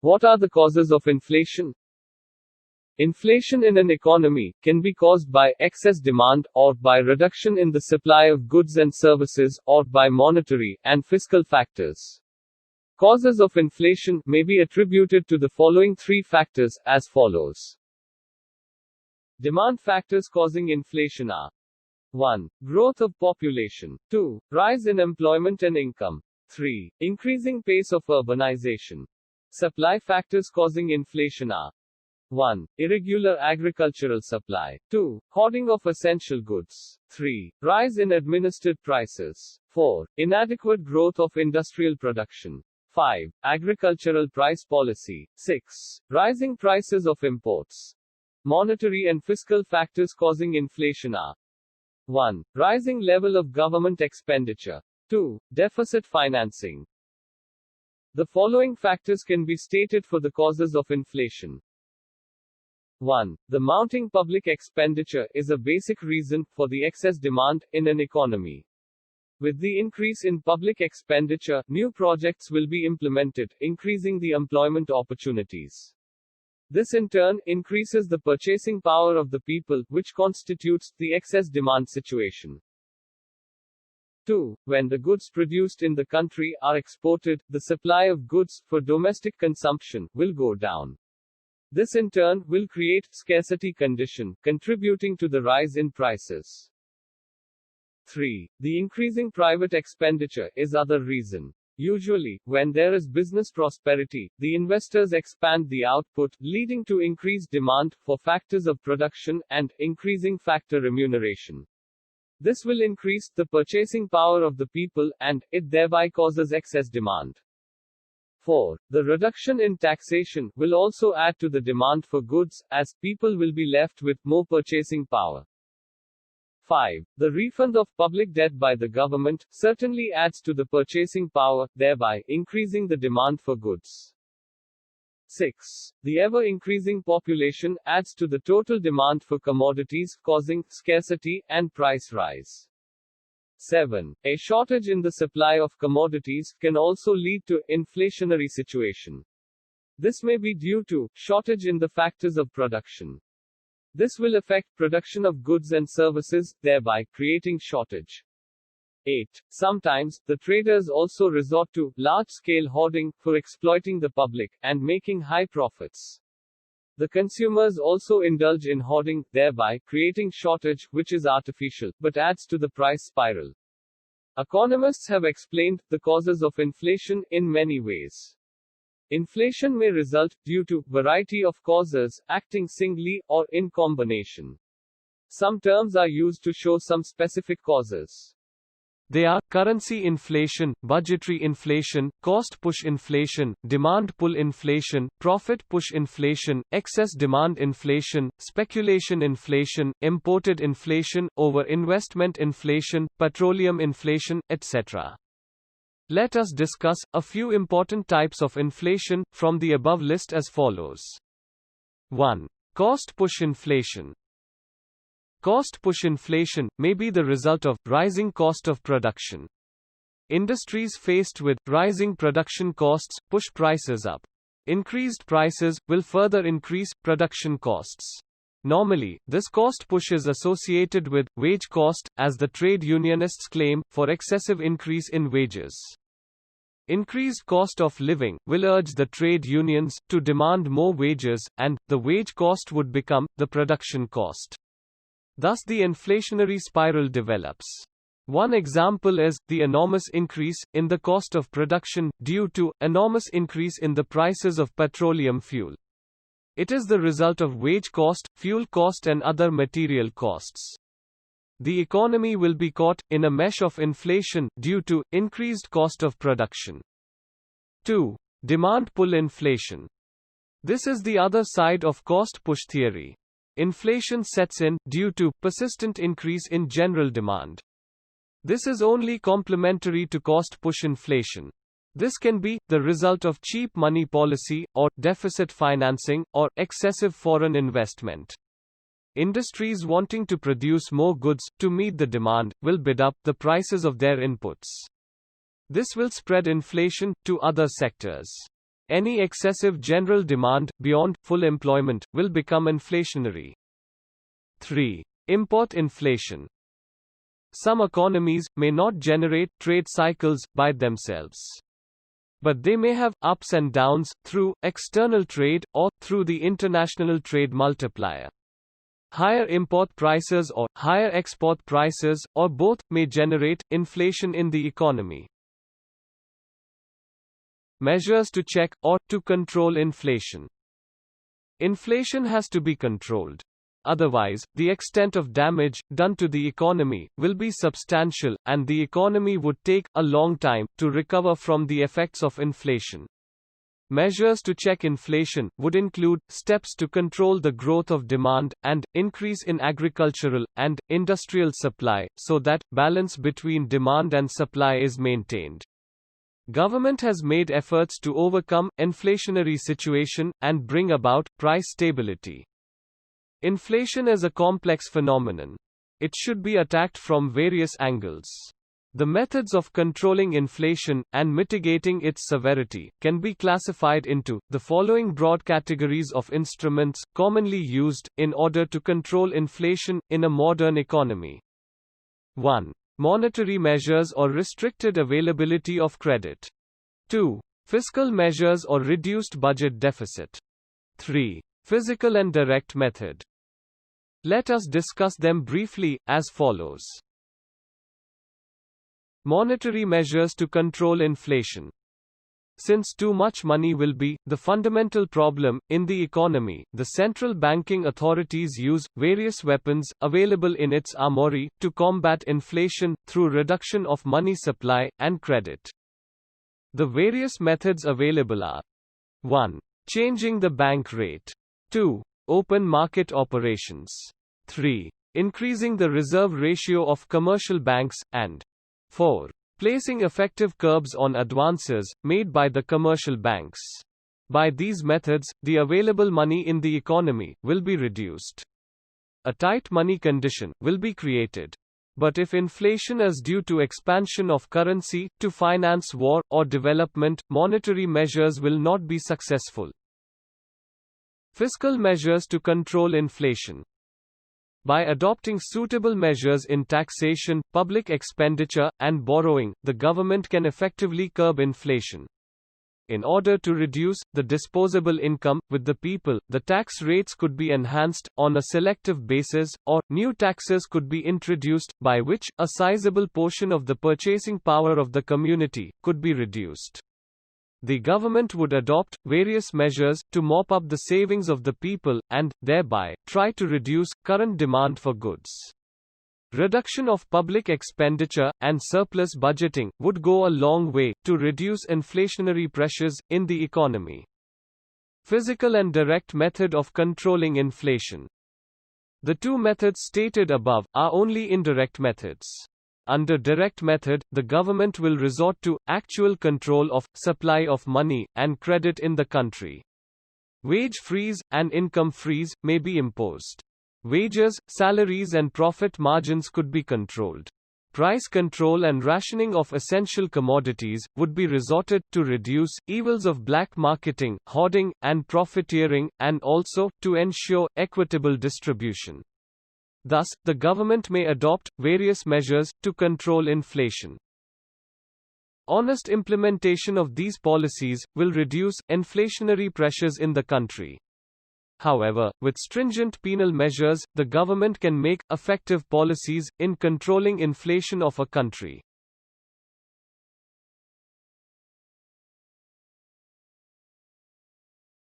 What are the causes of inflation? Inflation in an economy can be caused by excess demand, or by reduction in the supply of goods and services, or by monetary and fiscal factors. Causes of inflation may be attributed to the following three factors, as follows. Demand factors causing inflation are: 1. Growth of population. 2. Rise in employment and income. 3. Increasing pace of urbanization. Supply factors causing inflation are: 1. Irregular agricultural supply. 2. Hoarding of essential goods. 3. Rise in administered prices. 4. Inadequate growth of industrial production. 5. Agricultural price policy. 6. Rising prices of imports. Monetary and fiscal factors causing inflation are: 1. Rising level of government expenditure. 2. Deficit financing. The following factors can be stated for the causes of inflation. 1. The mounting public expenditure is a basic reason for the excess demand in an economy. With the increase in public expenditure, new projects will be implemented, increasing the employment opportunities. This in turn increases the purchasing power of the people, which constitutes the excess demand situation. 2. When the goods produced in the country are exported, the supply of goods for domestic consumption will go down. This in turn will create scarcity condition, contributing to the rise in prices. 3. The increasing private expenditure is other reason. Usually, when there is business prosperity, the investors expand the output, leading to increased demand for factors of production, and increasing factor remuneration. This will increase the purchasing power of the people, and it thereby causes excess demand. 4. The reduction in taxation will also add to the demand for goods, as people will be left with more purchasing power. 5. The refund of public debt by the government certainly adds to the purchasing power, thereby increasing the demand for goods. 6. The ever-increasing population adds to the total demand for commodities, causing scarcity and price rise. 7. A shortage in the supply of commodities can also lead to inflationary situation. This may be due to shortage in the factors of production. This will affect production of goods and services, thereby creating shortage. 8. Sometimes, the traders also resort to large-scale hoarding for exploiting the public and making high profits. The consumers also indulge in hoarding, thereby creating shortage, which is artificial, but adds to the price spiral. Economists have explained the causes of inflation in many ways. Inflation may result due to variety of causes, acting singly or in combination. Some terms are used to show some specific causes. They are currency inflation, budgetary inflation, cost push inflation, demand pull inflation, profit push inflation, excess demand inflation, speculation inflation, imported inflation, over-investment inflation, petroleum inflation, etc. Let us discuss a few important types of inflation from the above list as follows. 1. Cost push inflation. Cost push inflation may be the result of rising cost of production. Industries faced with rising production costs push prices up. Increased prices will further increase production costs. Normally, this cost push is associated with wage cost, as the trade unionists claim, for excessive increase in wages. Increased cost of living will urge the trade unions to demand more wages, and the wage cost would become the production cost. Thus the inflationary spiral develops. One example is the enormous increase in the cost of production due to enormous increase in the prices of petroleum fuel. It is the result of wage cost, fuel cost and other material costs. The economy will be caught in a mesh of inflation due to increased cost of production. 2. Demand pull inflation. This is the other side of cost push theory. Inflation sets in due to persistent increase in general demand. This is only complementary to cost push inflation. This can be the result of cheap money policy, or deficit financing, or excessive foreign investment. Industries wanting to produce more goods to meet the demand will bid up the prices of their inputs. This will spread inflation to other sectors. any excessive general demand, beyond full employment, will become inflationary. 3. Import inflation. Some economies may not generate trade cycles by themselves, but they may have ups and downs through external trade or through the international trade multiplier. Higher import prices or higher export prices, or both, may generate inflation in the economy. Measures to check or to control inflation. Inflation has to be controlled. Otherwise, the extent of damage done to the economy will be substantial, and the economy would take a long time to recover from the effects of inflation. Measures to check inflation would include steps to control the growth of demand, and increase in agricultural and industrial supply, so that balance between demand and supply is maintained. Government has made efforts to overcome inflationary situation and bring about price stability. Inflation is a complex phenomenon. It should be attacked from various angles. The methods of controlling inflation and mitigating its severity can be classified into the following broad categories of instruments commonly used in order to control inflation in a modern economy. 1. Monetary measures or restricted availability of credit. 2. Fiscal measures or reduced budget deficit. 3. Physical and direct method. Let us discuss them briefly, as follows. Monetary measures to control inflation. Since too much money will be the fundamental problem in the economy, the central banking authorities use various weapons available in its armory to combat inflation through reduction of money supply and credit. The various methods available are: 1. Changing the bank rate. 2. Open market operations. 3. Increasing the reserve ratio of commercial banks, and 4. Placing effective curbs on advances made by the commercial banks. By these methods, the available money in the economy will be reduced. A tight money condition will be created. But if inflation is due to expansion of currency to finance war or development, monetary measures will not be successful. Fiscal measures to control inflation. By adopting suitable measures in taxation, public expenditure, and borrowing, the government can effectively curb inflation. In order to reduce the disposable income with the people, the tax rates could be enhanced on a selective basis, or new taxes could be introduced, by which a sizable portion of the purchasing power of the community could be reduced. The government would adopt various measures to mop up the savings of the people, and, thereby, try to reduce current demand for goods. Reduction of public expenditure and surplus budgeting would go a long way to reduce inflationary pressures in the economy. Physical and direct method of controlling inflation. The two methods stated above are only indirect methods. Under direct method, the government will resort to actual control of supply of money and credit in the country. Wage freeze and income freeze may be imposed. Wages, salaries and profit margins could be controlled. Price control and rationing of essential commodities would be resorted to reduce evils of black marketing, hoarding, and profiteering, and also to ensure equitable distribution. Thus, the government may adopt various measures to control inflation. Honest implementation of these policies will reduce inflationary pressures in the country. However, with stringent penal measures, the government can make effective policies in controlling inflation of a country.